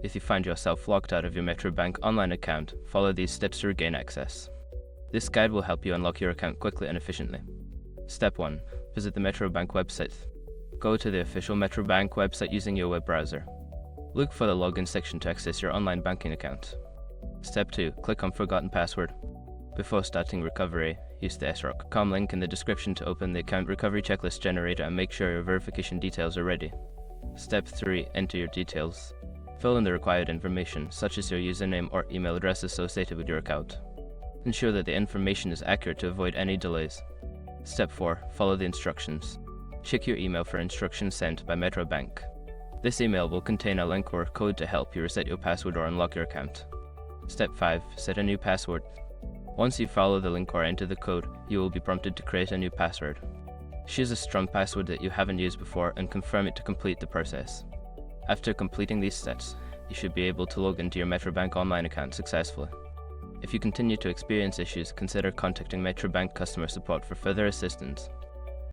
If you find yourself locked out of your Metrobank online account, follow these steps to regain access. This guide will help you unlock your account quickly and efficiently. Step 1. Visit the Metrobank website. Go to the official Metrobank website using your web browser. Look for the login section to access your online banking account. Step 2. Click on Forgotten Password. Before starting recovery, use the sroc.com link in the description to open the account recovery checklist generator and make sure your verification details are ready. Step 3. Enter your details. Fill in the required information, such as your username or email address associated with your account. Ensure that the information is accurate to avoid any delays. Step 4. Follow the instructions. Check your email for instructions sent by Metrobank. This email will contain a link or code to help you reset your password or unlock your account. Step 5. Set a new password. Once you follow the link or enter the code, you will be prompted to create a new password. Choose a strong password that you haven't used before and confirm it to complete the process. After completing these steps, you should be able to log into your Metrobank online account successfully. If you continue to experience issues, consider contacting Metrobank customer support for further assistance.